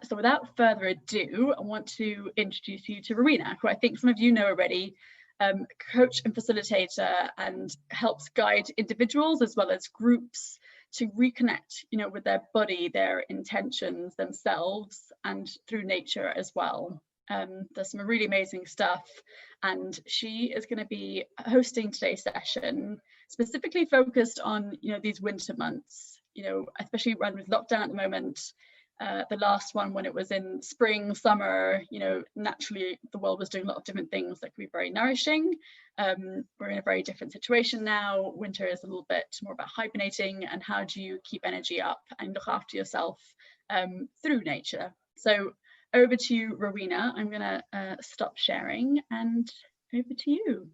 So without further ado, I want to introduce you to Rowena, who I think some of you know already, coach and facilitator, and helps guide individuals as well as groups to reconnect, with their body, their intentions, themselves, and through nature as well. There's some really amazing stuff, and she is going to be hosting today's session, specifically focused on, these winter months, especially run with lockdown at the moment. The last one, when it was in spring, summer, naturally the world was doing a lot of different things that could be very nourishing. We're in a very different situation now. Winter is a little bit more about hibernating, and how do you keep energy up and look after yourself through nature. So over to you, Rowena. I'm going to stop sharing, and over to you.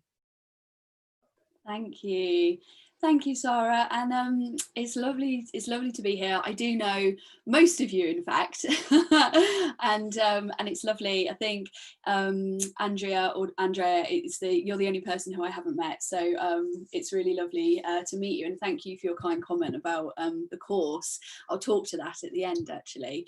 Thank you, Sarah, and it's lovely to be here. I do know most of you, in fact, and it's lovely. I think Andrea, you're the only person who I haven't met, so it's really lovely to meet you, and thank you for your kind comment about the course. I'll talk to that at the end, actually.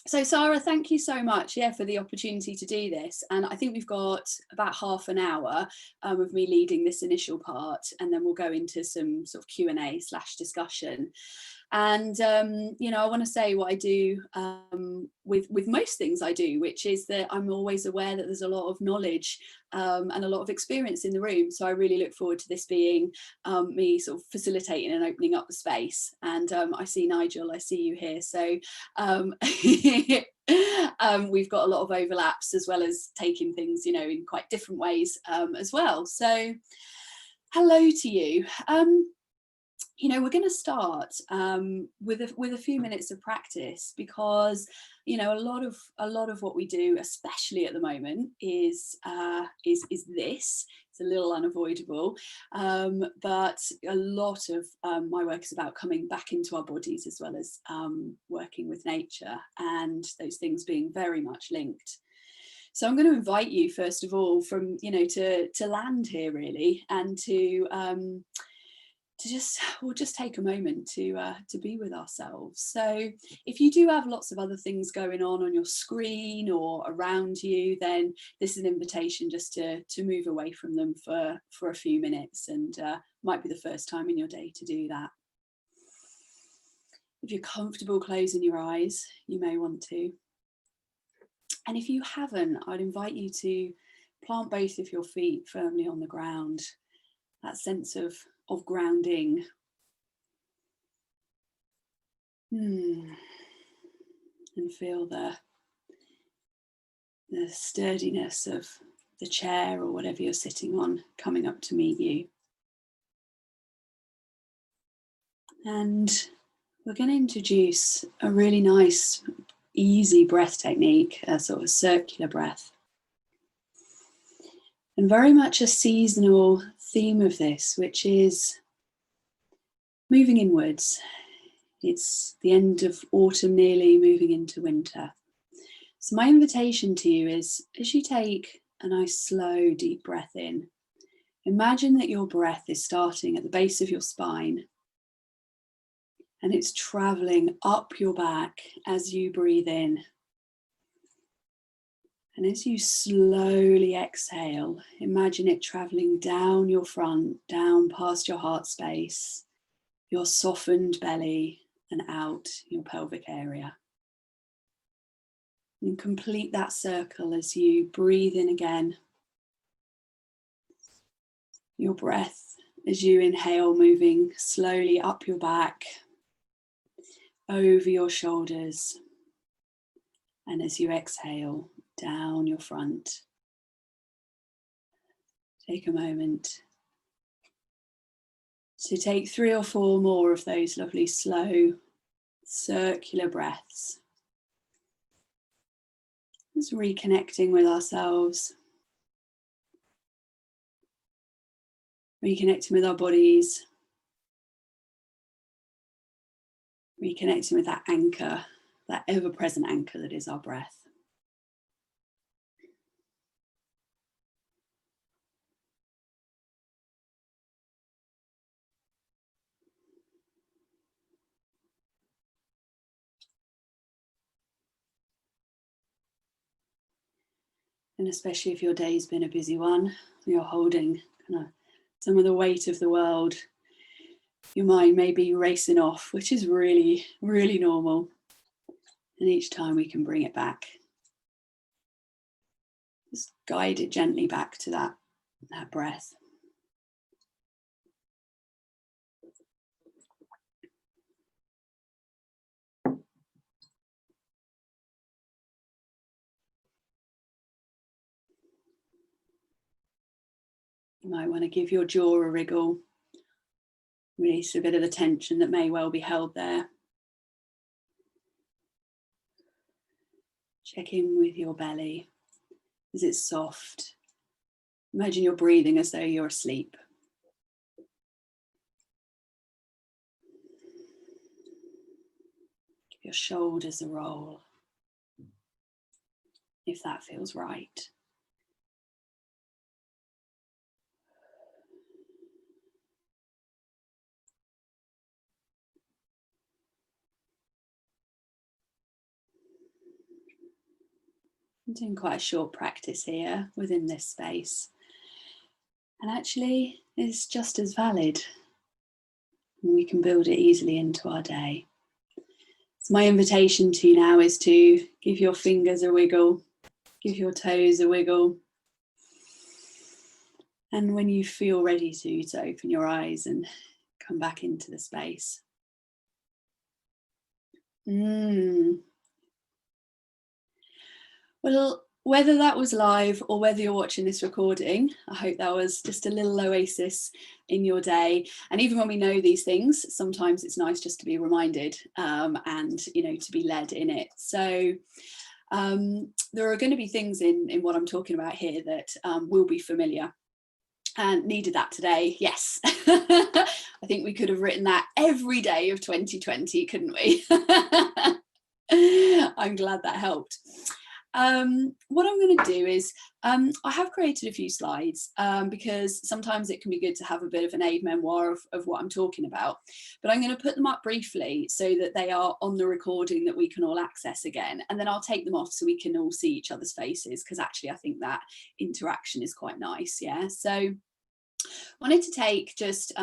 So Sarah, thank you so much, for the opportunity to do this. And I think we've got about half an hour of me leading this initial part, and then we'll go into some sort of Q&A/discussion. And, I want to say what I do with most things I do, which is that I'm always aware that there's a lot of knowledge and a lot of experience in the room. So I really look forward to this being me sort of facilitating and opening up the space. And I see Nigel, I see you here. So we've got a lot of overlaps, as well as taking things, in quite different ways as well. So hello to you. We're going to start with a few minutes of practice, because a lot of what we do, especially at the moment, is this. It's a little unavoidable, but a lot of my work is about coming back into our bodies, as well as working with nature, and those things being very much linked. So I'm going to invite you, first of all, to land here, really, and we'll just take a moment to be with ourselves. So if you do have lots of other things going on your screen or around you, then this is an invitation just to move away from them for a few minutes, and might be the first time in your day to do that. If you're comfortable closing your eyes, you may want to. And if you haven't, I'd invite you to plant both of your feet firmly on the ground. That sense of grounding. And feel the sturdiness of the chair or whatever you're sitting on coming up to meet you. And we're going to introduce a really nice, easy breath technique, a sort of circular breath. And very much a seasonal theme of this, which is moving inwards. It's the end of autumn, nearly moving into winter. So my invitation to you is, as you take a nice slow deep breath in, imagine that your breath is starting at the base of your spine, and it's traveling up your back as you breathe in. And as you slowly exhale, imagine it traveling down your front, down past your heart space, your softened belly, and out your pelvic area. And complete that circle as you breathe in again. Your breath, as you inhale, moving slowly up your back, over your shoulders, and as you exhale, down your front. Take a moment to take 3 or 4 more of those lovely slow circular breaths. Just reconnecting with ourselves, reconnecting with our bodies, reconnecting with that anchor, that ever-present anchor that is our breath. And especially if your day's been a busy one, you're holding kind of some of the weight of the world, your mind may be racing off, which is really, really normal. And each time we can bring it back. Just guide it gently back to that breath. You might want to give your jaw a wriggle, release a bit of the tension that may well be held there. Check in with your belly. Is it soft? Imagine you're breathing as though you're asleep. Give your shoulders a roll, if that feels right. I'm doing quite a short practice here within this space. And actually, it's just as valid. And we can build it easily into our day. So my invitation to you now is to give your fingers a wiggle, give your toes a wiggle. And when you feel ready to open your eyes and come back into the space. Well, whether that was live or whether you're watching this recording, I hope that was just a little oasis in your day. And even when we know these things, sometimes it's nice just to be reminded and, to be led in it. So there are going to be things in what I'm talking about here that will be familiar. And needed that today, yes. I think we could have written that every day of 2020, couldn't we? I'm glad that helped. What I'm going to do is I have created a few slides because sometimes it can be good to have a bit of an aid memoir of what I'm talking about, but I'm going to put them up briefly so that they are on the recording that we can all access again, and then I'll take them off so we can all see each other's faces, because actually I think that interaction is quite nice. Yeah, so wanted to take just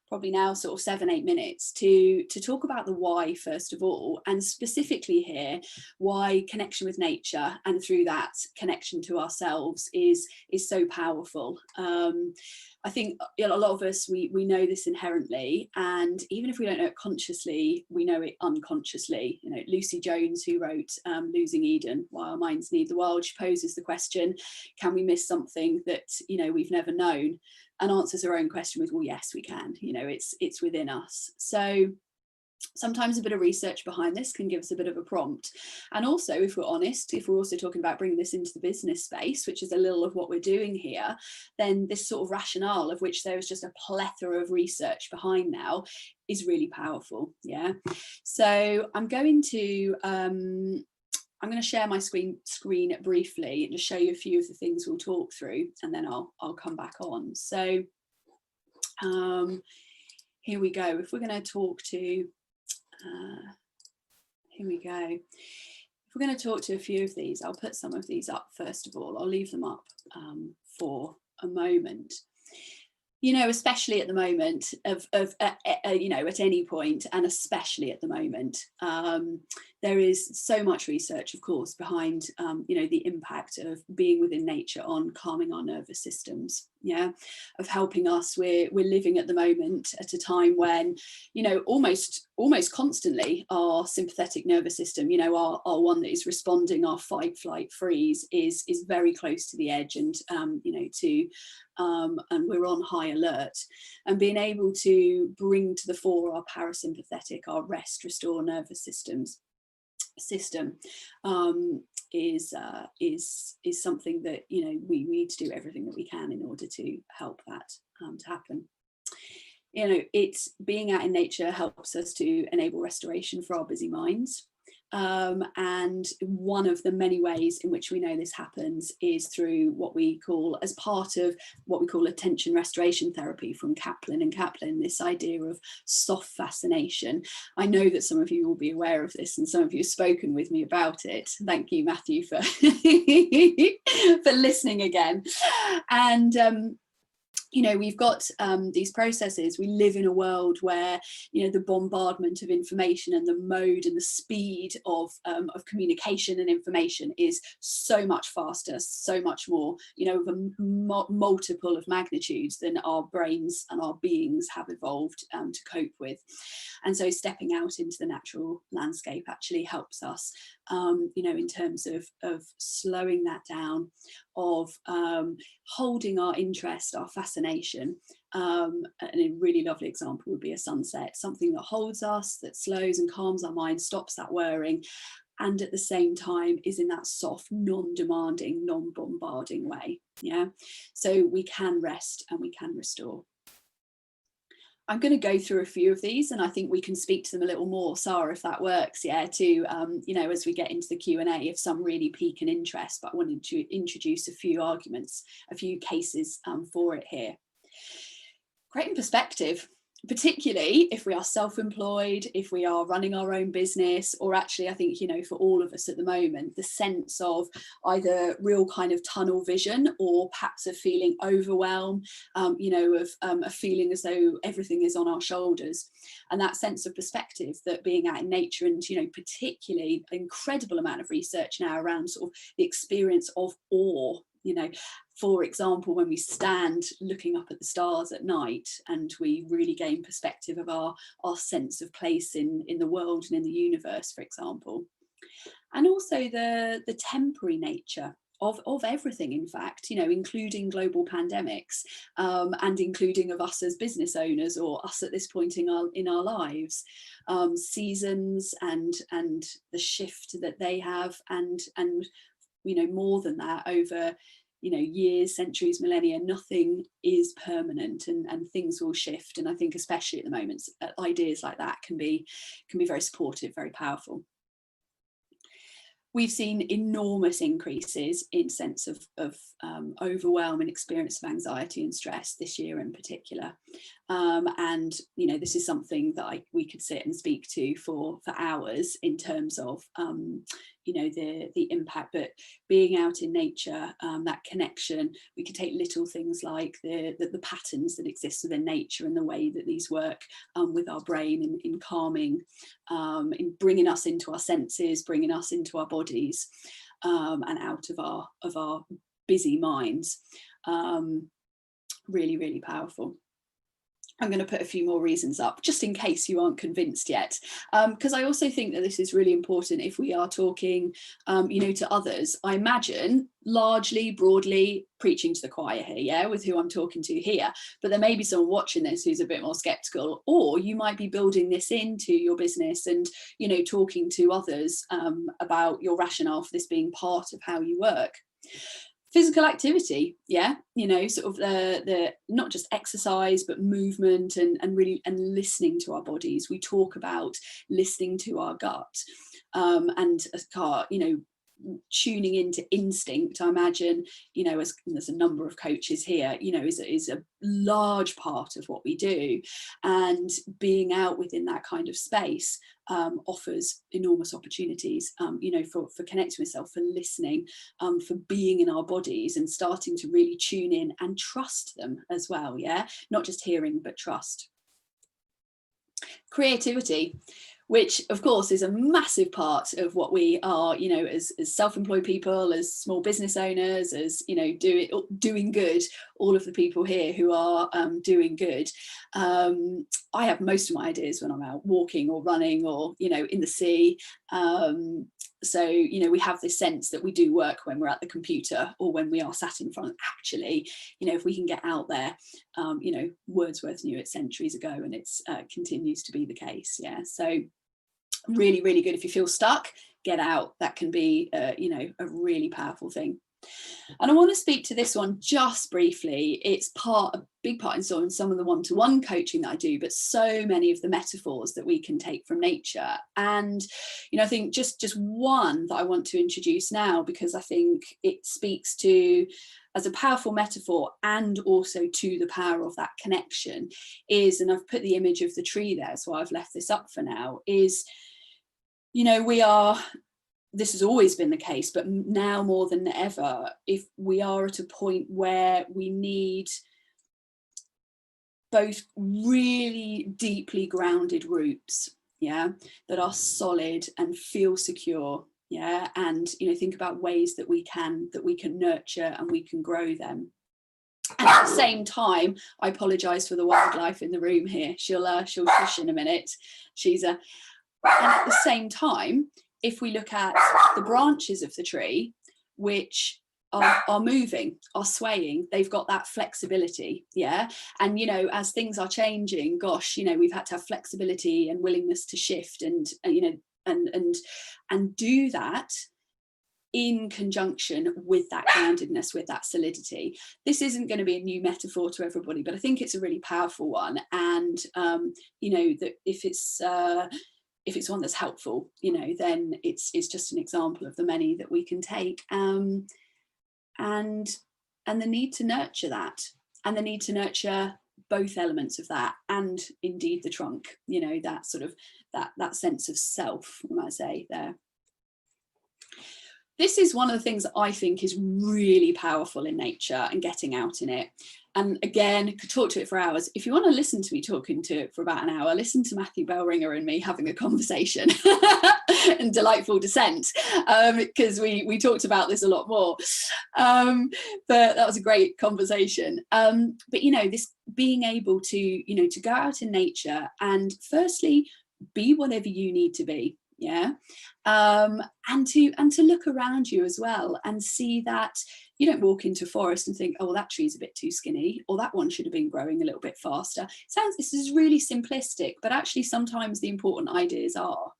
probably now sort of 7-8 minutes to talk about the why, first of all, and specifically here why connection with nature and through that connection to ourselves is so powerful. I think a lot of us, we know this inherently, and even if we don't know it consciously, we know it unconsciously. Lucy Jones, who wrote Losing Eden, Why Our Minds Need the World, she poses the question, can we miss something that we've never known? And answers her own question with, well, yes, we can. It's within us. So sometimes a bit of research behind this can give us a bit of a prompt. And also, if we're honest, if we're also talking about bringing this into the business space, which is a little of what we're doing here, then this sort of rationale, of which there is just a plethora of research behind now, is really powerful. Yeah. So I'm going to share my screen briefly and just show you a few of the things we'll talk through, and then I'll come back on. So here we go. If we're going to talk to here we go. If we're going to talk to a few of these, I'll put some of these up first of all. I'll leave them up for a moment. Especially at the moment at any point, and especially at the moment, there is so much research, of course, behind, the impact of being within nature on calming our nervous systems, of helping us. We're living at the moment at a time when, almost constantly our sympathetic nervous system, our one that is responding, our fight, flight, freeze is very close to the edge, and, and we're on high alert, and being able to bring to the fore our parasympathetic, our rest, restore nervous system is something that we need to do everything that we can in order to help that to happen. It's being out in nature helps us to enable restoration for our busy minds, And one of the many ways in which we know this happens is through what we call, as part of what we call attention restoration therapy from Kaplan and Kaplan, this idea of soft fascination. I know that some of you will be aware of this, and some of you have spoken with me about it. Thank you, Matthew, for for listening again. And you know, we've got these processes. We live in a world where, you know, the bombardment of information and the mode and the speed of communication and information is so much faster, so much more, you know, of a multiple of magnitudes than our brains and our beings have evolved to cope with. And so stepping out into the natural landscape actually helps us, you know, in terms of slowing that down, of holding our interest, our fascination. And a really lovely example would be a sunset, something that holds us, that slows and calms our mind, stops that worrying, and at the same time is in that soft, non-demanding, non-bombarding way. Yeah, so we can rest and we can restore. I'm going to go through a few of these, and I think we can speak to them a little more, Sarah, if that works, yeah, to, you know, as we get into the Q&A, if some really pique an interest, but I wanted to introduce a few arguments, a few cases for it here. Creating perspective, particularly if we are self-employed, if we are running our own business, or actually, I think, you know, for all of us at the moment, the sense of either real kind of tunnel vision or perhaps a feeling overwhelm, you know, of a feeling as though everything is on our shoulders. And that sense of perspective, that being out in nature, and, you know, particularly an incredible amount of research now around sort of the experience of awe. You know, for example, when we stand looking up at the stars at night, and we really gain perspective of our sense of place in the world and in the universe, for example. And also the temporary nature of everything, in fact, you know, including global pandemics, and including of us as business owners, or us at this point in our lives, seasons and the shift that they have, and you know, more than that, over, you know, years, centuries, millennia, nothing is permanent, and things will shift. And I think especially at the moment, ideas like that can be very supportive, very powerful. We've seen enormous increases in sense of overwhelm and experience of anxiety and stress this year in particular. And, you know, this is something that we could sit and speak to for hours in terms of, you know, the impact. But being out in nature, that connection, we could take little things like the patterns that exist within nature and the way that these work with our brain in calming, in bringing us into our senses, bringing us into our bodies, and out of our busy minds. Really, really powerful. I'm going to put a few more reasons up just in case you aren't convinced yet, because I also think that this is really important if we are talking, you know, to others. I imagine largely, broadly preaching to the choir here, yeah, with who I'm talking to here, but there may be someone watching this who's a bit more skeptical, or you might be building this into your business and, you know, talking to others about your rationale for this being part of how you work. Physical activity, yeah, you know, sort of the not just exercise but movement, and really listening to our bodies. We talk about listening to our gut, and you know, tuning into instinct. I imagine, you know, as there's a number of coaches here, you know, is a large part of what we do, and being out within that kind of space offers enormous opportunities, you know, for connecting with self, for listening, for being in our bodies and starting to really tune in and trust them as well. Yeah, not just hearing, but trust. Creativity, which of course is a massive part of what we are, you know, as self-employed people, as small business owners, as, you know, doing good, all of the people here who are doing good. I have most of my ideas when I'm out walking or running or, you know, in the sea. So, you know, we have this sense that we do work when we're at the computer or when we are sat in front. Actually, you know, if we can get out there, you know, Wordsworth knew it centuries ago, and it's continues to be the case. Yeah, so really, really good. If you feel stuck, get out. That can be, you know, a really powerful thing. And I want to speak to this one just briefly. It's a big part in some of the one-to-one coaching that I do, but so many of the metaphors that we can take from nature. And, I think just one that I want to introduce now, because I think it speaks to, as a powerful metaphor, and also to the power of that connection is, and I've put the image of the tree there, so I've left this up for now, is, this has always been the case, but now more than ever, if we are at a point where we need both really deeply grounded roots, that are solid and feel secure, and think about ways that we can nurture and we can grow them. And at the same time, I apologise for the wildlife in the room here. She'll shush in a minute. And at the same time, if we look at the branches of the tree, which are moving, are swaying, they've got that flexibility, and as things are changing, we've had to have flexibility and willingness to shift and do that in conjunction with that groundedness, with that solidity. This isn't going to be a new metaphor to everybody, but I think it's a really powerful one, and that if it's one that's helpful, then it's just an example of the many that we can take, and the need to nurture that, and the need to nurture both elements of that, and indeed the trunk, that sort of that sense of self, I might say there. This is one of the things that I think is really powerful in nature and getting out in it. And again, could talk to it for hours. If you want to listen to me talking to it for about an hour, listen to Matthew Bellringer and me having a conversation and delightful descent, because we talked about this a lot more. But that was a great conversation. But this being able to go out in nature and firstly be whatever you need to be. And to look around you as well and see that you don't walk into a forest and think, oh, well, that tree's a bit too skinny, or that one should have been growing a little bit faster. This is really simplistic, but actually sometimes the important ideas are,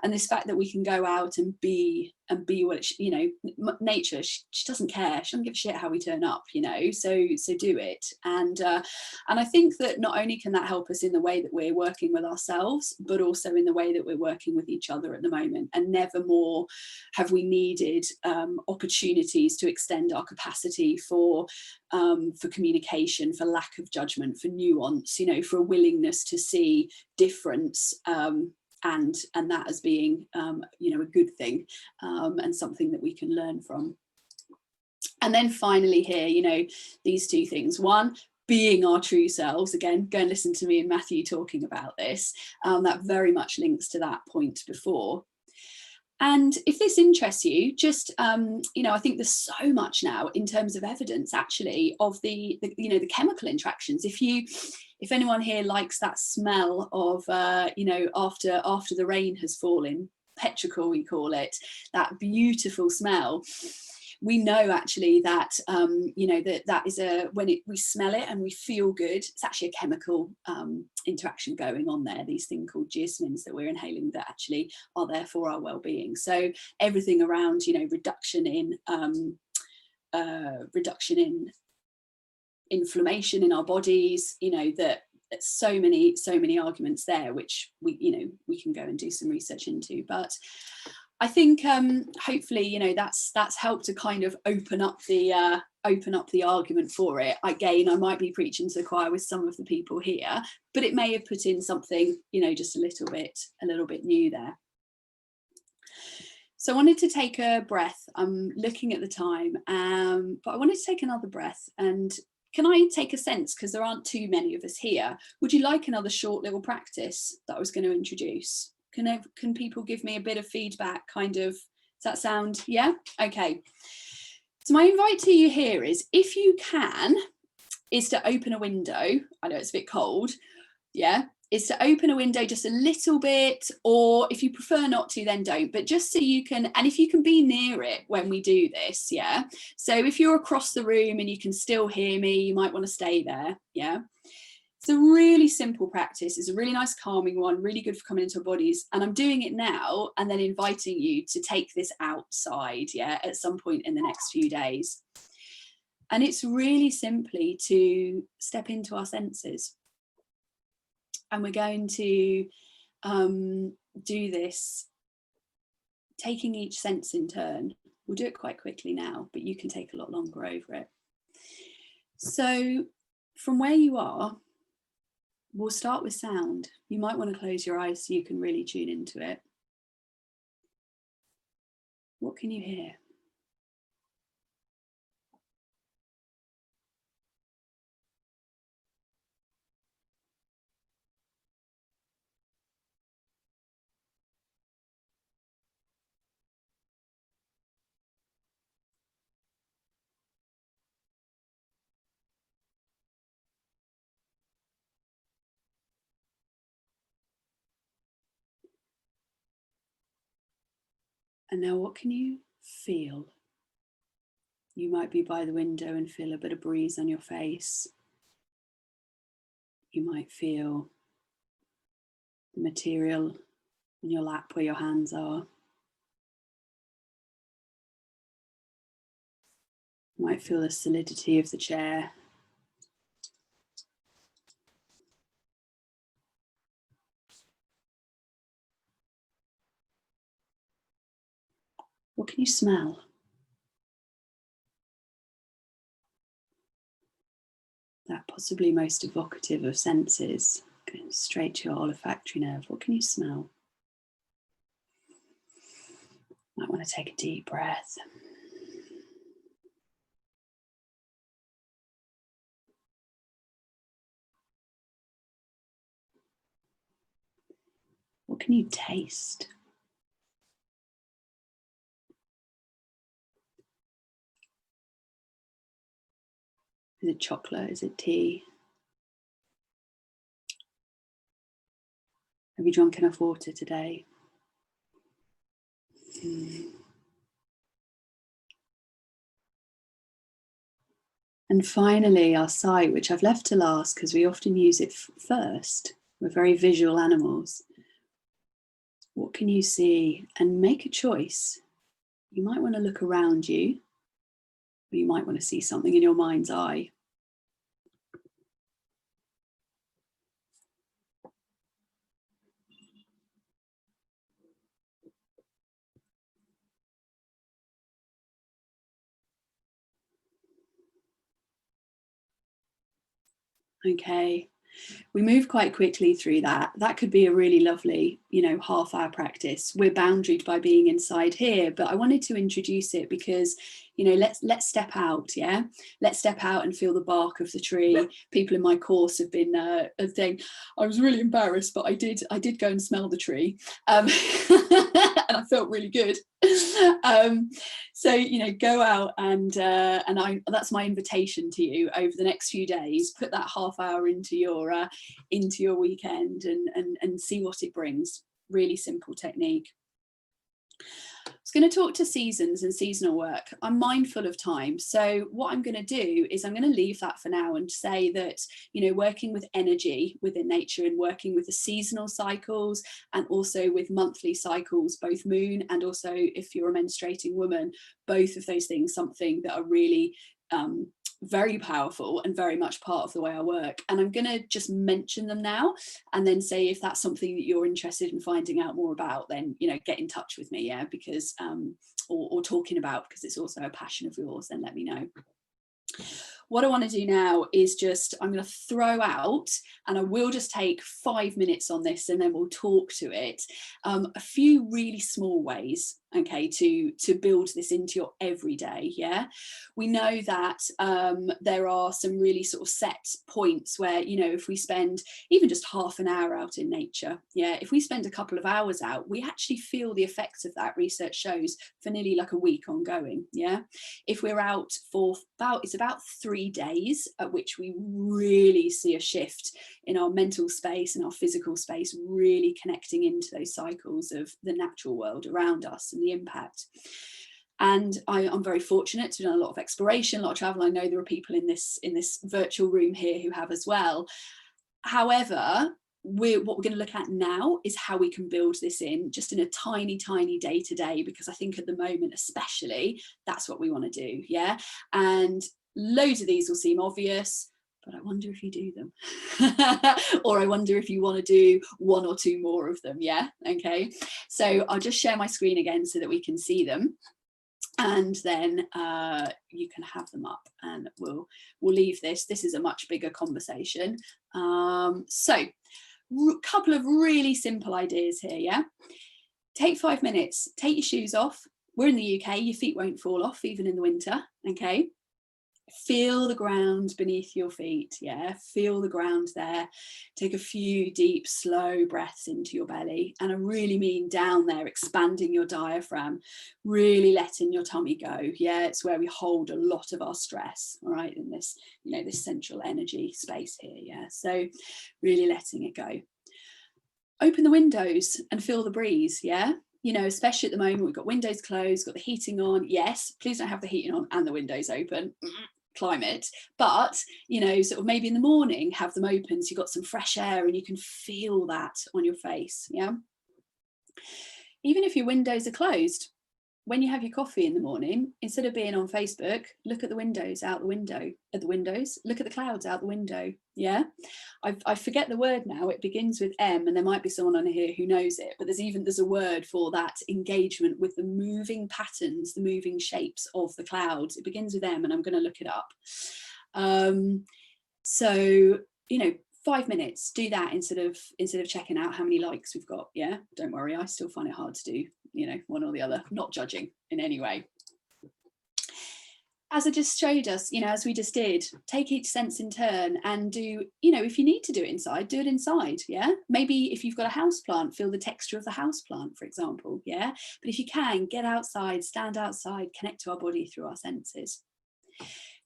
and this fact that we can go out and be what nature, she doesn't care, she doesn't give a shit how we turn up, so do it. And I think that not only can that help us in the way that we're working with ourselves, but also in the way that we're working with each other at the moment. And never more have we needed opportunities to extend our capacity for communication, for lack of judgment, for nuance, for a willingness to see difference, and that as being a good thing, and something that we can learn from. And then finally here, these two things. One, being our true selves. Again, go and listen to me and Matthew talking about this. That very much links to that point before. And if this interests you, just I think there's so much now in terms of evidence actually of the chemical interactions. If anyone here likes that smell of after the rain has fallen, petrichor we call it, that beautiful smell, we know actually that that is when we smell it and we feel good, it's actually a chemical interaction going on there, these things called geosmins that we're inhaling that actually are there for our well-being. So everything around reduction in inflammation in our bodies, that so many arguments there which we can go and do some research into. But I think hopefully that's helped to kind of open up the argument for it. Again, I might be preaching to the choir with some of the people here, but it may have put in something just a little bit new there. So I wanted to take a breath. I'm looking at the time, but I wanted to take another breath. And can I take a sense, because there aren't too many of us here, would you like another short little practice that I was going to introduce? Can people give me a bit of feedback, kind of? Does that sound, yeah? Okay. So my invite to you here is, if you can, is to open a window. I know it's a bit cold, is to open a window just a little bit, or if you prefer not to, then don't, but just so you can, and if you can be near it when we do this, so if you're across the room and you can still hear me, you might want to stay there, It's a really simple practice. It's a really nice calming one, really good for coming into our bodies. And I'm doing it now and then inviting you to take this outside, yeah, at some point in the next few days. And it's really simply to step into our senses. And we're going to do this, taking each sense in turn. We'll do it quite quickly now, but you can take a lot longer over it. So from where you are, we'll start with sound. You might want to close your eyes so you can really tune into it. What can you hear? And now what can you feel? You might be by the window and feel a bit of breeze on your face. You might feel the material in your lap where your hands are. You might feel the solidity of the chair. What can you smell? That possibly most evocative of senses, going straight to your olfactory nerve. What can you smell? Might want to take a deep breath. What can you taste? Is it chocolate? Is it tea? Have you drunk enough water today? And finally, our sight, which I've left to last because we often use it first. We're very visual animals. What can you see? And make a choice. You might want to look around you, or you might want to see something in your mind's eye. Okay, we move quite quickly through that. That could be a really lovely, half-hour practice. We're boundaried by being inside here, but I wanted to introduce it because, let's step out, yeah? Let's step out and feel the bark of the tree. People in my course have been saying, I was really embarrassed, but I did go and smell the tree. And I felt really good. So go out and that's my invitation to you over the next few days. Put that half hour into your weekend and see what it brings. Really simple technique. I was going to talk to seasons and seasonal work. I'm mindful of time. So what I'm going to do is I'm going to leave that for now and say that, working with energy within nature and working with the seasonal cycles and also with monthly cycles, both moon and also if you're a menstruating woman, both of those things, something that are really very powerful and very much part of the way I work. And I'm going to just mention them now and then say if that's something that you're interested in finding out more about, then get in touch with me, yeah, because or talking about, because it's also a passion of yours, then let me know. What I want to do now is I'm going to throw out, and I will just take 5 minutes on this and then we'll talk to it, a few really small ways, okay, to build this into your everyday, yeah? We know that there are some really sort of set points where, if we spend even just half an hour out in nature, yeah, if we spend a couple of hours out, we actually feel the effects of that, research shows, for nearly like a week ongoing, yeah? If we're out for about 3 days, at which we really see a shift in our mental space and our physical space, really connecting into those cycles of the natural world around us and the impact. And I'm very fortunate to have done a lot of exploration, a lot of travel. I know there are people in this virtual room here who have as well. However, what we're going to look at now is how we can build this in just in a tiny day to day, because I think at the moment especially that's what we want to do. Yeah, and loads of these will seem obvious, but I wonder if you do them or I wonder if you want to do one or two more of them. Yeah, okay, so I'll just share my screen again so that we can see them, and then you can have them up, and we'll leave this is a much bigger conversation. So couple of really simple ideas here. Yeah, take 5 minutes, take your shoes off. We're in the UK, your feet won't fall off even in the winter. Okay, feel the ground beneath your feet. Yeah, feel the ground there. Take a few deep slow breaths into your belly, and I really mean down there, expanding your diaphragm, really letting your tummy go. Yeah, it's where we hold a lot of our stress, all right, in this, you know, this central energy space here. Yeah, so really letting it go. Open the windows and feel the breeze. Yeah, you know, especially at the moment, we've got windows closed, got the heating on. Yes, please don't have the heating on and the windows open. Climate, but you know, sort of maybe in the morning have them open so you've got some fresh air and you can feel that on your face. Yeah, even if your windows are closed, when you have your coffee in the morning, instead of being on Facebook, look at the windows, out the window, at the windows, look at the clouds out the window. Yeah, I forget the word now. It begins with M, and there might be someone on here who knows it, but there's a word for that engagement with the moving patterns, the moving shapes of the clouds. It begins with M, and I'm going to look it up. So, you know, 5 minutes, do that instead of checking out how many likes we've got. Yeah, don't worry, I still find it hard to do, you know, one or the other, not judging in any way. As I just showed us, you know, as we just did, take each sense in turn and do, you know, if you need to do it inside, do it inside. Yeah, maybe if you've got a house plant, feel the texture of the house plant, for example. Yeah, but if you can, get outside, stand outside, connect to our body through our senses.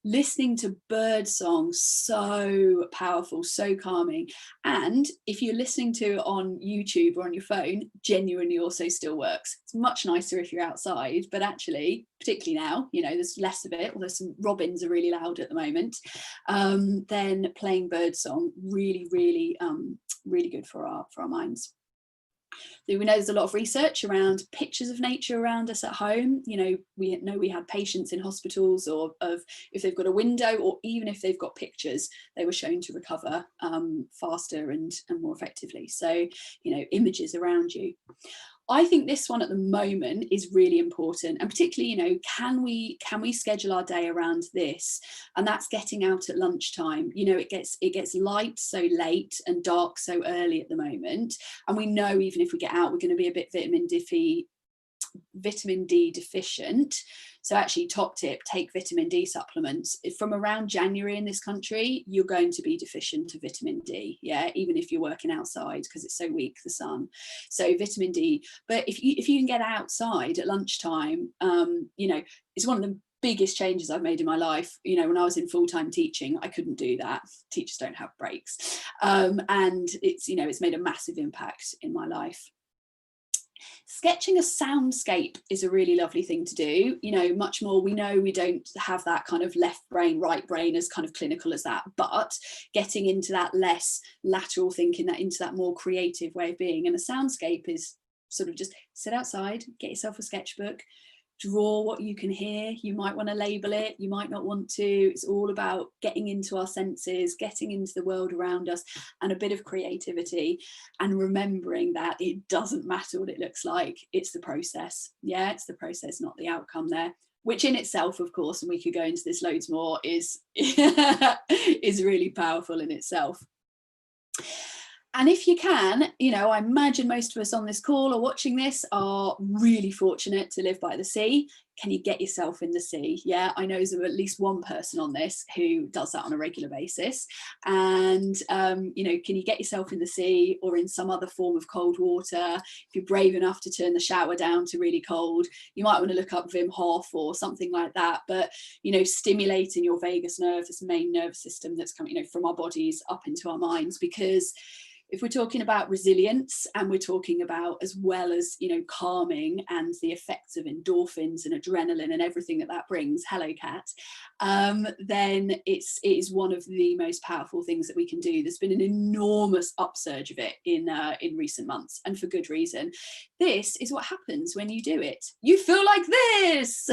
Listening to bird song, so powerful, so calming. And if you're listening to it on YouTube or on your phone, genuinely also still works. It's much nicer if you're outside, but actually, particularly now, you know, there's less of it, although some robins are really loud at the moment. Then playing bird song, really good for our minds. We know there's a lot of research around pictures of nature around us at home. You know we had patients in hospitals or if they've got a window or even if they've got pictures, they were shown to recover faster and more effectively. So, you know, images around you. I think this one at the moment is really important, and particularly, you know, can we schedule our day around this? And that's getting out at lunchtime. You know, it gets light so late and dark so early at the moment, and we know even if we get out, we're going to be a bit vitamin D deficient. So actually, top tip, take vitamin D supplements. From around January in this country, you're going to be deficient of vitamin D. Yeah, even if you're working outside because it's so weak, the sun. So vitamin D. But if you can get outside at lunchtime, you know, it's one of the biggest changes I've made in my life. You know, when I was in full-time teaching, I couldn't do that. Teachers don't have breaks. And it's, you know, it's made a massive impact in my life. Sketching a soundscape is a really lovely thing to do. You know, much more, we know we don't have that kind of left brain, right brain as kind of clinical as that, but getting into that less lateral thinking, that into that more creative way of being. And a soundscape is sort of just sit outside, get yourself a sketchbook, draw what you can hear. You might want to label it, you might not want to. It's all about getting into our senses, getting into the world around us, and a bit of creativity, and remembering that it doesn't matter what it looks like, it's the process. Yeah, it's the process, not the outcome there, which in itself, of course, and we could go into this loads more, is is really powerful in itself. And if you can, you know, I imagine most of us on this call or watching this are really fortunate to live by the sea. Can you get yourself in the sea? Yeah, I know there's at least one person on this who does that on a regular basis. And, you know, can you get yourself in the sea or in some other form of cold water? If you're brave enough to turn the shower down to really cold, you might want to look up Wim Hof or something like that. But, you know, stimulating your vagus nerve, this main nervous system that's coming, you know, from our bodies up into our minds, because if we're talking about resilience and we're talking about, as well as, you know, calming and the effects of endorphins and adrenaline and everything that brings, hello cat, then it is one of the most powerful things that we can do. There's been an enormous upsurge of it in recent months, and for good reason. This is what happens when you do it. You feel like this.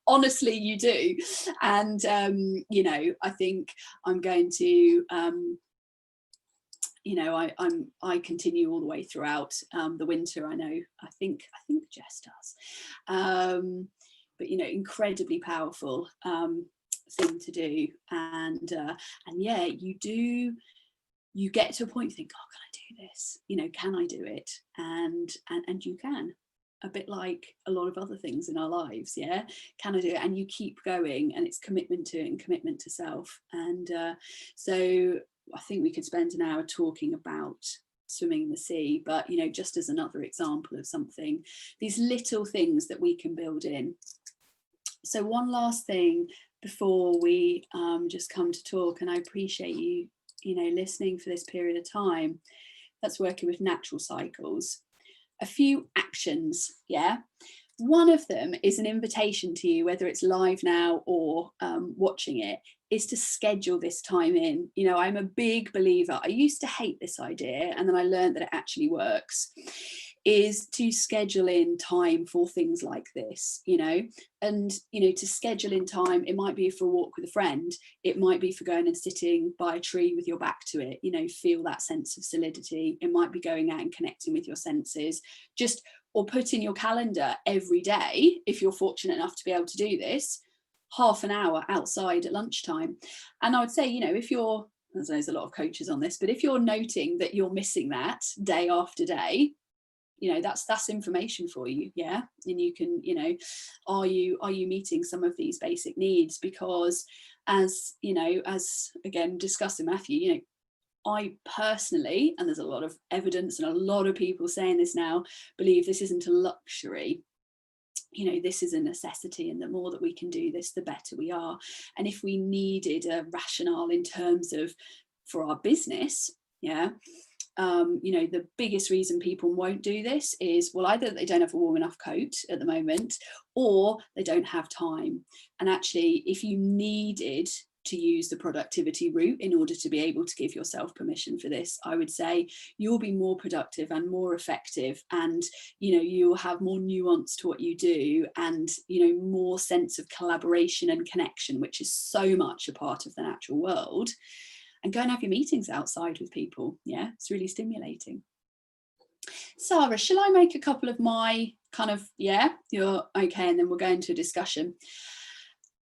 Honestly, you do. And you know, I think I'm going to you know, I continue all the way throughout the winter. I know, I think Jess does. But you know, incredibly powerful thing to do. And yeah, you get to a point you think, oh, can I do this? You know, can I do it? And you can. A bit like a lot of other things in our lives, yeah, can I do it? And you keep going, and it's commitment to it and commitment to self. And so I think we could spend an hour talking about swimming in the sea, but you know, just as another example of something, these little things that we can build in. So one last thing before we just come to talk, and I appreciate you know, listening for this period of time, that's working with natural cycles. A few actions, yeah. One of them is an invitation to you, whether it's live now or watching it, is to schedule this time in. You know, I'm a big believer. I used to hate this idea, and then I learned that it actually works, is to schedule in time for things like this, you know. And, you know, to schedule in time, it might be for a walk with a friend. It might be for going and sitting by a tree with your back to it, you know, feel that sense of solidity. It might be going out and connecting with your senses, just, or put in your calendar every day, if you're fortunate enough to be able to do this, half an hour outside at lunchtime. And I would say, you know, if you're, there's a lot of coaches on this, but if you're noting that you're missing that day after day, you know, that's information for you, yeah. And you can, you know, are you meeting some of these basic needs? Because as you know, as again discussed in Matthew, you know, I personally, and there's a lot of evidence and a lot of people saying this now, believe this isn't a luxury. You know, this is a necessity, and the more that we can do this, the better we are. And if we needed a rationale in terms of for our business, yeah, you know, the biggest reason people won't do this is, well, either they don't have a warm enough coat at the moment, or they don't have time. And actually, if you needed to use the productivity route in order to be able to give yourself permission for this, I would say you'll be more productive and more effective, and you know, you'll have more nuance to what you do, and you know, more sense of collaboration and connection, which is so much a part of the natural world. And go and have your meetings outside with people. Yeah, it's really stimulating. Sarah, shall I make a couple of my kind of, yeah, you're okay, and then we'll go into a discussion.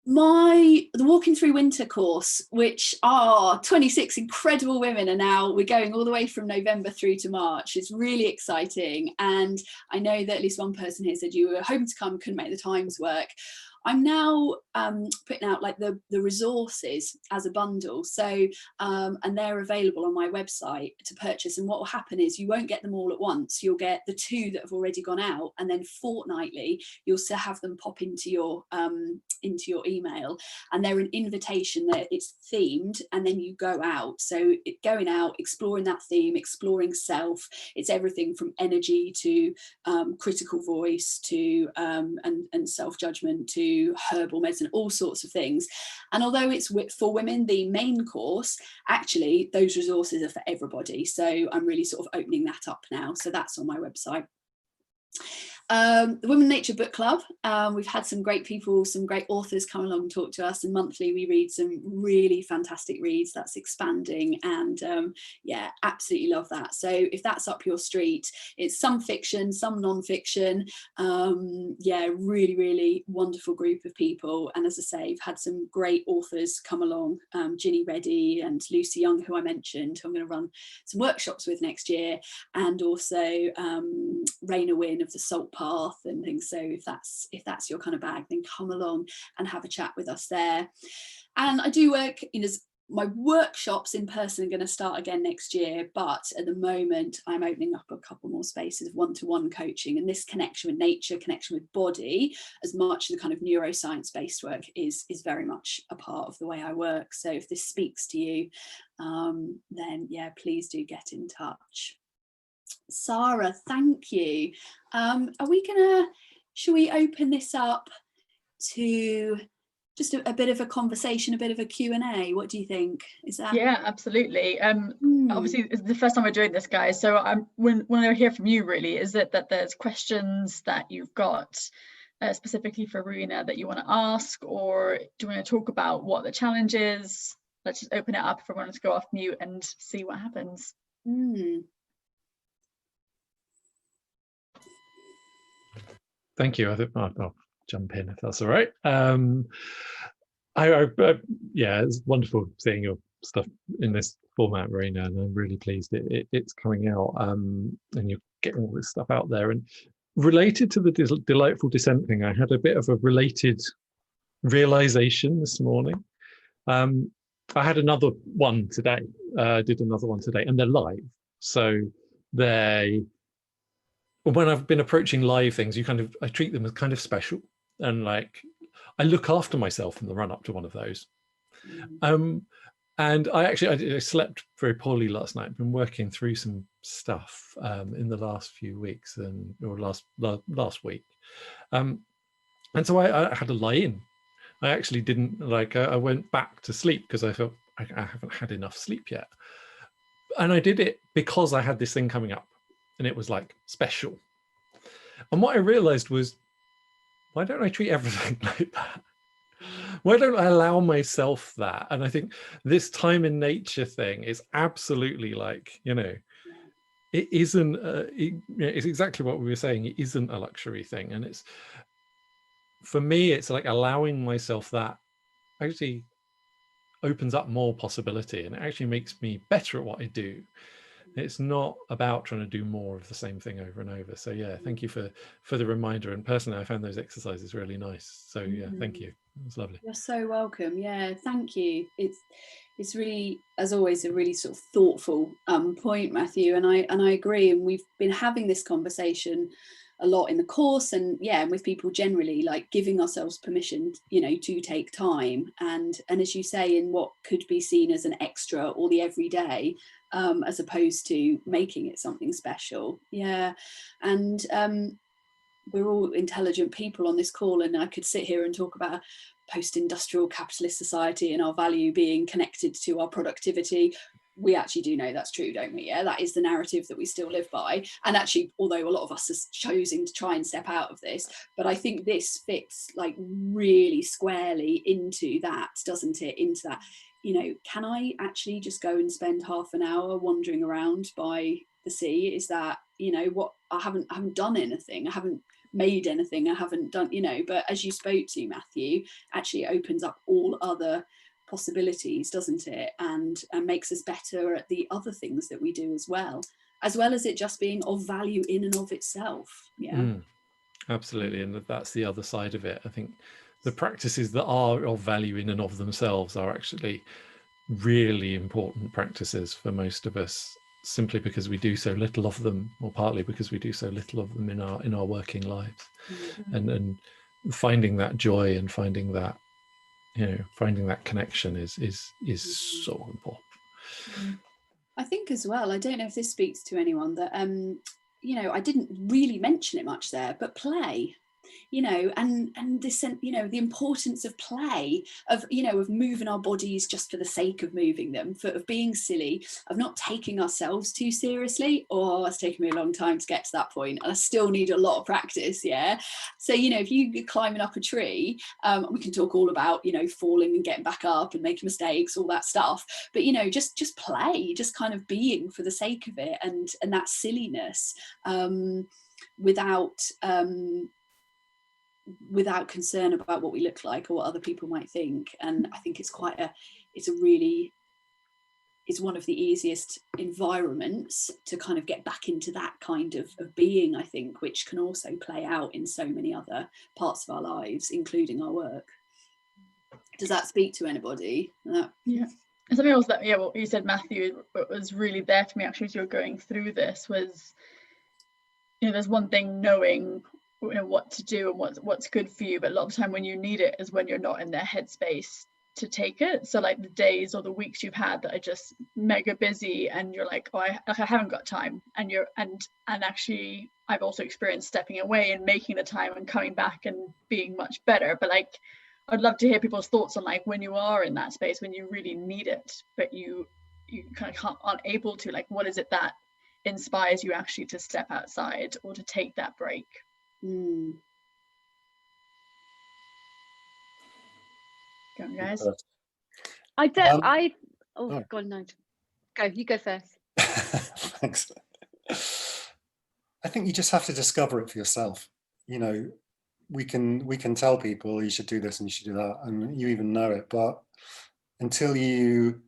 The Walking Through Winter course, which are 26 incredible women, and now we're going all the way from November through to March. It's really exciting. And I know that at least one person here said you were hoping to come, couldn't make the times work. I'm now putting out like the resources as a bundle, so and they're available on my website to purchase. And what will happen is you won't get them all at once. You'll get the 2 that have already gone out, and then fortnightly you'll still have them pop into your email, and they're an invitation that it's themed, and then you go out. So going out, exploring that theme, exploring self. It's everything from energy to critical voice to and self-judgment to herbal medicine, all sorts of things. And although it's for women, the main course, actually those resources are for everybody. So I'm really sort of opening that up now. So that's on my website. The Women Nature Book Club, we've had some great people, some great authors come along and talk to us, and monthly we read some really fantastic reads. That's expanding, and yeah, absolutely love that. So if that's up your street, it's some fiction, some non-fiction, yeah, really wonderful group of people. And as I say, I've had some great authors come along, Ginny Reddy and Lucy Young, who I mentioned, who I'm going to run some workshops with next year, and also Rowena Garrett of the Salt Path and things. So if that's your kind of bag, then come along and have a chat with us there. And I do work, you know, my workshops in person are going to start again next year, but at the moment I'm opening up a couple more spaces of one-to-one coaching, and this connection with nature, connection with body, as much as the kind of neuroscience based work is very much a part of the way I work. So if this speaks to you, then yeah, please do get in touch. Sarah, thank you. Are we gonna shall we open this up to just a bit of a conversation, a bit of a Q&A? What do you think? Is that? Yeah, absolutely. Obviously it's the first time we're doing this, guys, so when I hear from you, really, is it that there's questions that you've got specifically for Rowena that you want to ask, or do you want to talk about what the challenge is? Let's just open it up for everyone to go off mute and see what happens. Thank you. I think I'll jump in if that's all right. Yeah, it's wonderful seeing your stuff in this format, Rowena, and I'm really pleased it's coming out, and you're getting all this stuff out there. And related to the delightful descent thing, I had a bit of a related realization this morning. I had another one today, did another one today, and they're live. So when I've been approaching live things, I treat them as kind of special, and like I look after myself in the run up to one of those. And I slept very poorly last night. I've been working through some stuff in the last few weeks or last week, and so I had to lie in. I actually didn't I went back to sleep because I felt I haven't had enough sleep yet, and I did it because I had this thing coming up, and it was like special. And what I realized was, why don't I treat everything like that? Why don't I allow myself that? And I think this time in nature thing is absolutely it isn't, it's exactly what we were saying. It isn't a luxury thing. And for me, it's like allowing myself that actually opens up more possibility, and it actually makes me better at what I do. It's not about trying to do more of the same thing over and over. So yeah, thank you for the reminder. And personally, I found those exercises really nice. So yeah, thank you. It was lovely. You're so welcome. Yeah, thank you. It's really, as always, a really sort of thoughtful point, Matthew. And I agree. And we've been having this conversation a lot in the course, and yeah, and with people generally, like giving ourselves permission, to take time, and as you say, in what could be seen as an extra or the everyday, as opposed to making it something special. Yeah, and we're all intelligent people on this call, and I could sit here and talk about a post-industrial capitalist society and our value being connected to our productivity. We actually do know that's true, don't we? Yeah, that is the narrative that we still live by. And actually, although a lot of us are choosing to try and step out of this, but I think this fits like really squarely into that, doesn't it? Into that, can I actually just go and spend half an hour wandering around by the sea? Is that, what I haven't done anything. I haven't made anything. I haven't done, but as you spoke to, Matthew, actually opens up all other possibilities, doesn't it? And makes us better at the other things that we do as well as it just being of value in and of itself. Yeah, absolutely. And that's the other side of it. I think the practices that are of value in and of themselves are actually really important practices for most of us, simply because we do so little of them, or partly because we do so little of them in our working lives. And finding that joy and finding that connection is so important. I think as well, I don't know if this speaks to anyone, that I didn't really mention it much there, but play, and this, the importance of play, of moving our bodies just for the sake of moving them, of being silly, of not taking ourselves too seriously. It's taken me a long time to get to that point, and I still need a lot of practice. Yeah, so if you're climbing up a tree, we can talk all about falling and getting back up and making mistakes, all that stuff, but just play, just kind of being for the sake of it, and that silliness, without concern about what we look like or what other people might think. And I think it's one of the easiest environments to kind of get back into that kind of being, I think, which can also play out in so many other parts of our lives, including our work. Does that speak to anybody? Yeah. And something else that, what you said, Matthew, was really there for me actually as you were going through this was, there's one thing knowing what to do and what's good for you, but a lot of the time when you need it is when you're not in their headspace to take it. So like the days or the weeks you've had that are just mega busy, and you're like, I haven't got time, and actually I've also experienced stepping away and making the time and coming back and being much better. But like, I'd love to hear people's thoughts on like when you are in that space, when you really need it, but you kind of aren't able to, like, what is it that inspires you actually to step outside or to take that break? Mm. Go on, guys. I don't. Oh. Go on, no. Go. You go first. Thanks. I think you just have to discover it for yourself. You know, we can tell people you should do this and you should do that, and you even know it, but until you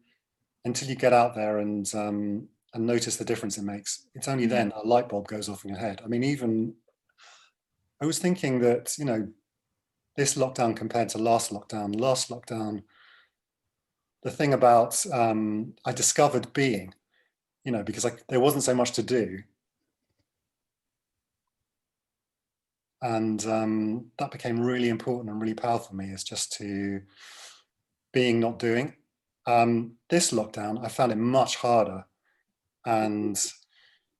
get out there and notice the difference it makes, it's only then a light bulb goes off in your head. I mean, even I was thinking that, you know, this lockdown compared to last lockdown, the thing about I discovered being, you know, because there wasn't so much to do. And that became really important and really powerful for me, is just to being, not doing. This lockdown, I found it much harder. And,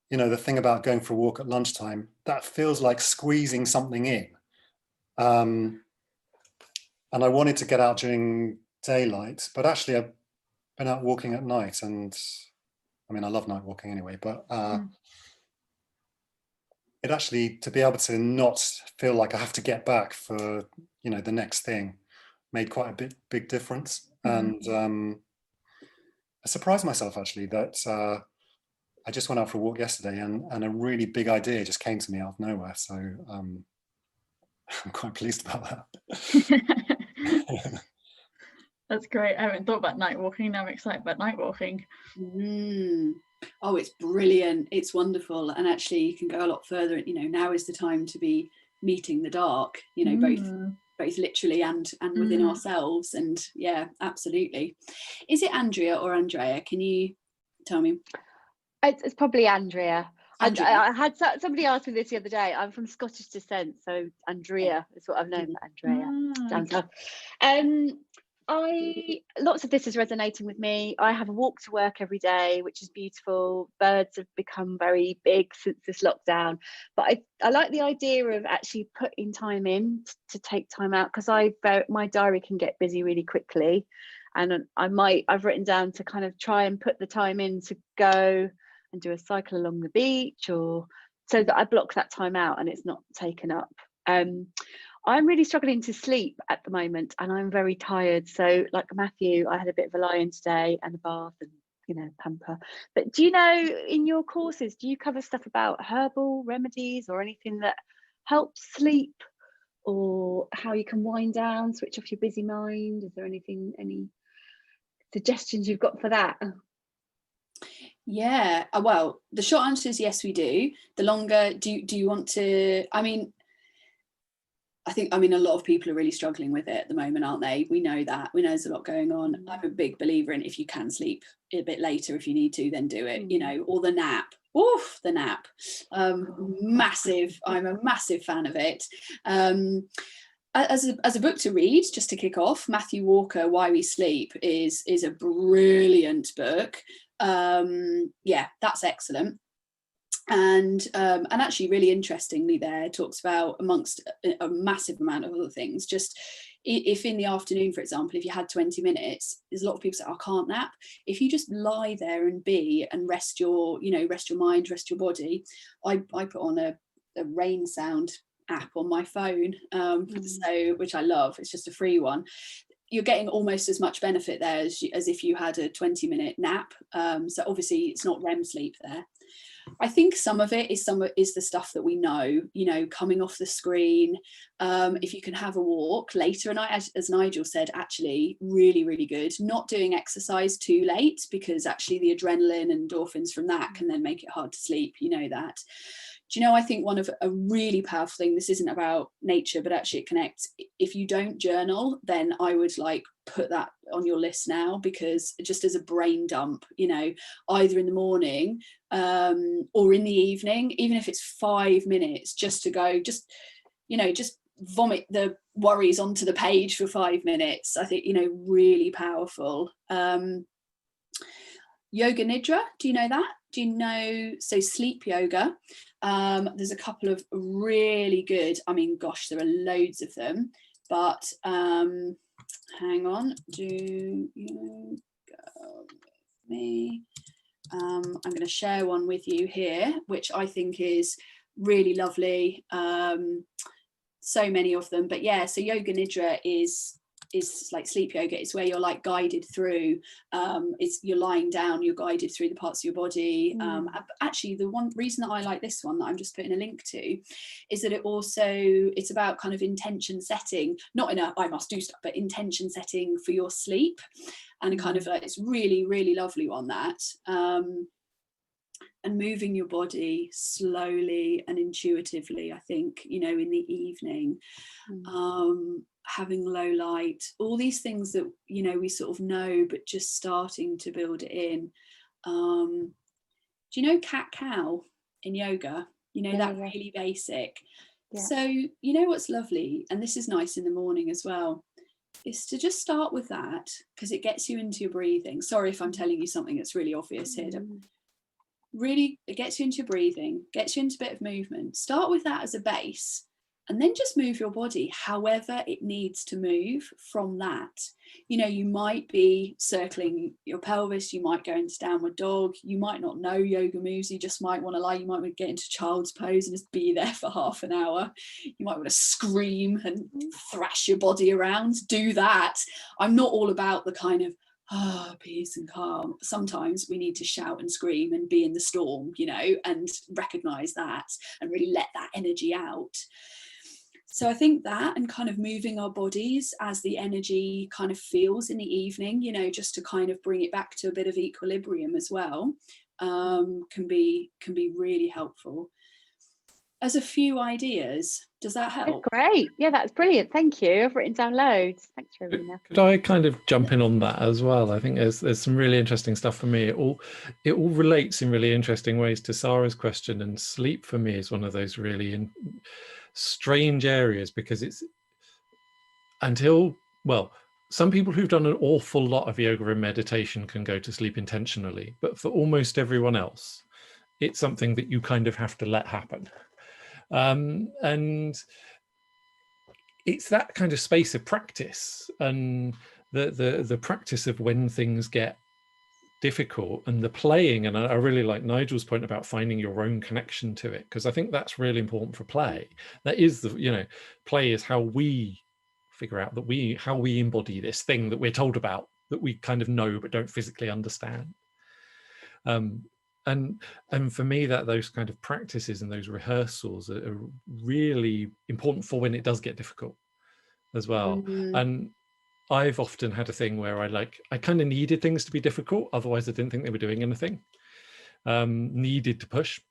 you know, the thing about going for a walk at lunchtime, that feels like squeezing something in. And I wanted to get out during daylight, but actually I've been out walking at night, and I mean, I love night walking anyway, but it actually, to be able to not feel like I have to get back for, you know, the next thing, made quite a big difference. And I surprised myself actually that I just went out for a walk yesterday, and a really big idea just came to me out of nowhere. So I'm quite pleased about that. That's great. I haven't thought about night walking. Now I'm excited about night walking. Oh, it's brilliant. It's wonderful. And actually you can go a lot further. You know, now is the time to be meeting the dark, you know, both literally and within ourselves. And yeah, absolutely. Is it Andrea or Andrea? Can you tell me? It's probably Andrea. Andrea. I had somebody ask me this the other day. I'm from Scottish descent, so Andrea is what I've known. Andrea down south. Lots of this is resonating with me. I have a walk to work every day, which is beautiful. Birds have become very big since this lockdown, but I like the idea of actually putting time in to take time out, because my diary can get busy really quickly, and I've written down to kind of try and put the time in to go and do a cycle along the beach, or so that I block that time out and it's not taken up. I'm really struggling to sleep at the moment, and I'm very tired. So like Matthew, I had a bit of a lie-in today and a bath and, you know, pamper. But do you know, in your courses, do you cover stuff about herbal remedies or anything that helps sleep, or how you can wind down, switch off your busy mind? Is there any suggestions you've got for that? Yeah, well, the short answer is yes, we do. The longer, do you want to, I mean, a lot of people are really struggling with it at the moment, aren't they? We know that. We know there's a lot going on. I'm a big believer in, if you can sleep a bit later, if you need to, then do it, you know, or the nap. Oof, the nap. Massive. I'm a massive fan of it. As a book to read, just to kick off, Matthew Walker, Why We Sleep is a brilliant book. Yeah, that's excellent. And actually really interestingly there talks about, amongst a massive amount of other things, just if in the afternoon, for example, if you had 20 minutes, there's a lot of people say, I can't nap. If you just lie there and be and rest your mind, rest your body. I put on a rain sound app on my phone, so, which I love. It's just a free one. You're getting almost as much benefit there as if you had a 20-minute nap. So obviously it's not REM sleep there. I think some of it is the stuff that we know, you know, coming off the screen. If you can have a walk later at night, as Nigel said, actually really, really good. Not doing exercise too late, because actually the adrenaline and endorphins from that can then make it hard to sleep. You know that. Do you know, I think one of a really powerful thing, this isn't about nature, but actually it connects. If you don't journal, then I would like put that on your list now, because just as a brain dump, you know, either in the morning or in the evening, even if it's 5 minutes, just to go, just vomit the worries onto the page for 5 minutes. I think, you know, really powerful. Yoga Nidra, do you know that? Do you know, so sleep yoga, there's a couple of really good, I mean, gosh, there are loads of them, but hang on, do you go with me? I'm going to share one with you here, which I think is really lovely. So many of them, but yeah, so Yoga Nidra is like sleep yoga. It's where you're like guided through, you're lying down, you're guided through the parts of your body. Actually, the one reason that I like this one that I'm just putting a link to is that it's about kind of intention setting, not in a I must do stuff, but intention setting for your sleep, and kind of like, it's really, really lovely one, that and moving your body slowly and intuitively, I think, you know, in the evening, having low light, all these things that, you know, we sort of know, but just starting to build it in. Do you know cat-cow in yoga? You know, that really basic. Yeah. So, you know what's lovely, and this is nice in the morning as well, is to just start with that, because it gets you into your breathing. Sorry if I'm telling you something that's really obvious here. Really, it gets you into your breathing, gets you into a bit of movement. Start with that as a base, and then just move your body however it needs to move from that. You know, you might be circling your pelvis, you might go into downward dog, you might not know yoga moves, you just might want to lie, you might want to get into child's pose and just be there for half an hour. You might want to scream and thrash your body around, do that. I'm not all about the kind of peace and calm. Sometimes we need to shout and scream and be in the storm, you know, and recognize that and really let that energy out. So I think that, and kind of moving our bodies as the energy kind of feels in the evening, you know, just to kind of bring it back to a bit of equilibrium as well, can be really helpful. As a few ideas, does that help? Great. Yeah, that's brilliant. Thank you. I've written down loads. Thanks, Rowena. Could I kind of jump in on that as well? I think there's some really interesting stuff for me. It all relates in really interesting ways to Sarah's question, and sleep for me is one of those really strange areas, because it's some people who've done an awful lot of yoga and meditation can go to sleep intentionally, but for almost everyone else, it's something that you kind of have to let happen. And it's that kind of space of practice, and the practice of when things get difficult, and the playing. And I really like Nigel's point about finding your own connection to it, because I think that's really important for play. That is play is how we figure out how we embody this thing that we're told about, that we kind of know but don't physically understand. And for me, that those kind of practices and those rehearsals are really important for when it does get difficult as well. And I've often had a thing where I kind of needed things to be difficult, otherwise I didn't think they were doing anything. Needed to push,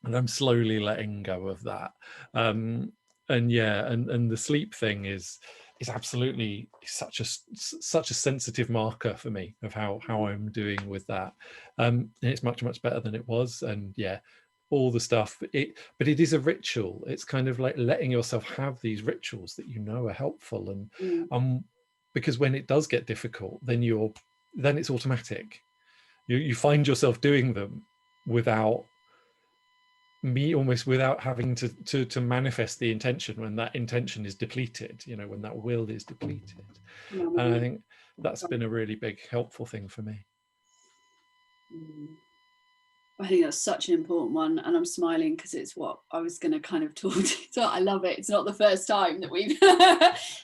and I'm slowly letting go of that. And the sleep thing is absolutely such a sensitive marker for me of how I'm doing with that. And it's much better than it was. And yeah, all the stuff, but it is a ritual. It's kind of like letting yourself have these rituals that you know are helpful, and because when it does get difficult, then it's automatic. You find yourself doing them without having to manifest the intention, when that intention is depleted, you know, when that will is depleted. And I think that's been a really big helpful thing for me. I think that's such an important one, and I'm smiling because it's what I was going to kind of talk to. So I love it. It's not the first time that we've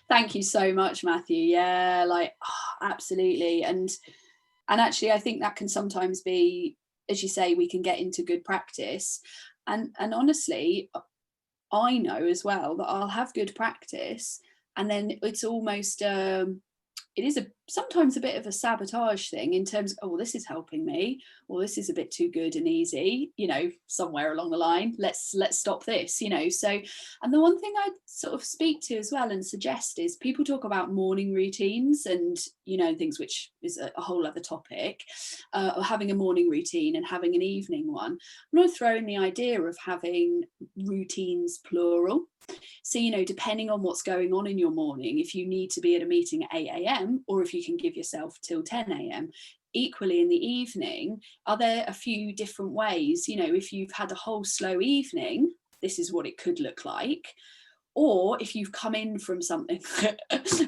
thank you so much, Matthew. Yeah, absolutely. And actually I think that can sometimes be, as you say, we can get into good practice, and honestly I know as well that I'll have good practice, and then it's almost it is sometimes a bit of a sabotage thing, in terms of, oh, well, this is helping me, or this is a bit too good and easy, you know, somewhere along the line, let's stop this, you know. So, and the one thing I sort of speak to as well and suggest is, people talk about morning routines and, you know, things, which is a whole other topic, or having a morning routine and having an evening one. I'm going to throw in the idea of having routines plural. So, you know, depending on what's going on in your morning, if you need to be at a meeting at 8 a.m. or if you can give yourself till 10 a.m., equally in the evening, are there a few different ways? You know, if you've had a whole slow evening, this is what it could look like. Or if you've come in from something,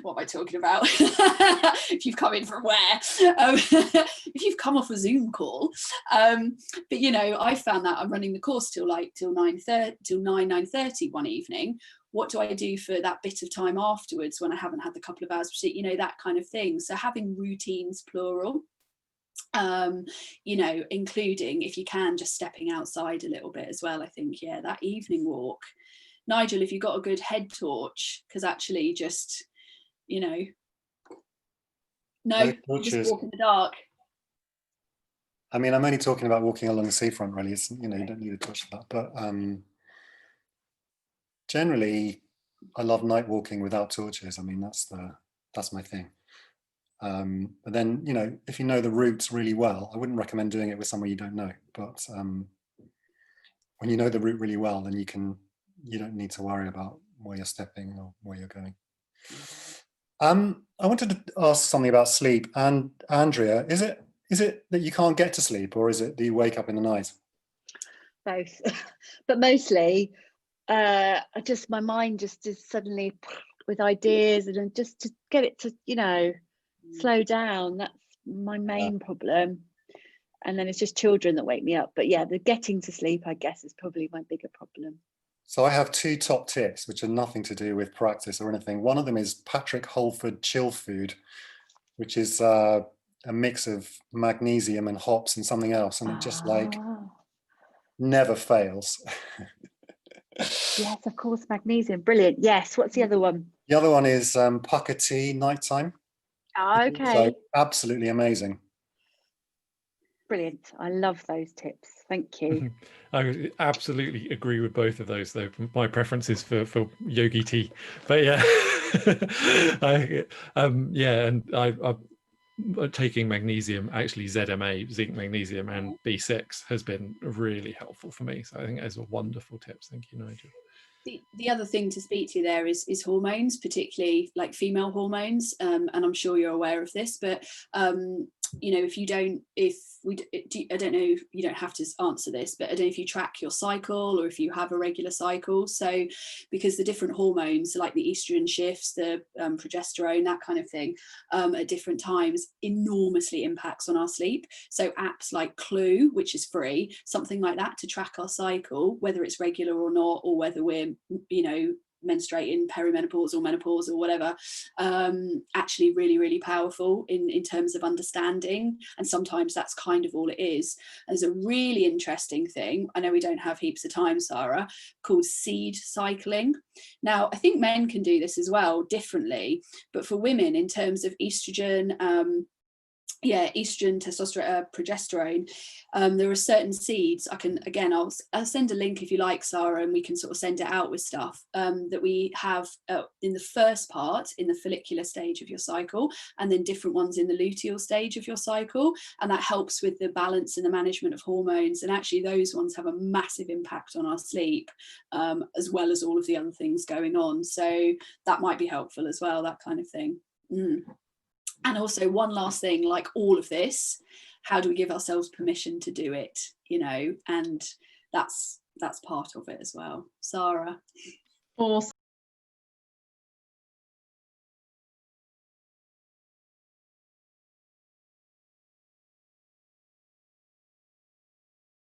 what am I talking about? If you've come in from where? If you've come off a Zoom call. But, you know, I found that I'm running the course till 9:30 one evening. What do I do for that bit of time afterwards when I haven't had the couple of hours, you know, that kind of thing. So having routines, plural, you know, including, if you can, just stepping outside a little bit as well. I think, yeah, that evening walk. Nigel, if you've got a good head torch, because actually just, you know, no, just walk in the dark. I mean, I'm only talking about walking along the seafront, really. It's, you know, you don't need a torch for that. But generally, I love night walking without torches. I mean, that's my thing. But then, you know, if you know the routes really well, I wouldn't recommend doing it with somewhere you don't know. But when you know the route really well, then you don't need to worry about where you're stepping or where you're going. I wanted to ask something about sleep. And Andrea, is it that you can't get to sleep, or is it that you wake up in the night? Both, but mostly my mind just is suddenly with ideas, and just to get it to, you know, slow down. That's my main problem. And then it's just children that wake me up. But yeah, the getting to sleep, I guess, is probably my bigger problem. So I have 2 top tips, which are nothing to do with practice or anything. One of them is Patrick Holford Chill Food, which is a mix of magnesium and hops and something else, and it just like never fails. Yes, of course, magnesium, brilliant. Yes, what's the other one? The other one is Pucker Tea Nighttime. Okay, So absolutely amazing. brilliant. I love those tips. Thank you. I absolutely agree with both of those, though. My preference is for yogi tea, but yeah, I'm taking magnesium, actually ZMA, zinc, magnesium, and B6 has been really helpful for me. So I think those are wonderful tips. Thank you, Nigel. The other thing to speak to there is hormones, particularly like female hormones, and I'm sure you're aware of this, but you know, I don't know, you don't have to answer this, but I don't know if you track your cycle or if you have a regular cycle. So because the different hormones, like the estrogen shifts, the progesterone, that kind of thing, at different times enormously impacts on our sleep. So apps like Clue, which is free, something like that to track our cycle, whether it's regular or not, or whether we're, you know, menstruating, perimenopause or menopause or whatever, actually really, really powerful in terms of understanding. And sometimes that's kind of all it is. There's a really interesting thing, I know we don't have heaps of time, Sarah, called seed cycling. Now, I think men can do this as well differently, but for women, in terms of estrogen, estrogen, testosterone, progesterone, there are certain seeds. I'll send a link if you like, Sarah, and we can sort of send it out with stuff that we have in the first part, in the follicular stage of your cycle, and then different ones in the luteal stage of your cycle, and that helps with the balance and the management of hormones. And actually those ones have a massive impact on our sleep, as well as all of the other things going on. So that might be helpful as well, that kind of thing. And also, one last thing, like all of this, how do we give ourselves permission to do it, you know? And that's part of it as well. Sarah? Awesome.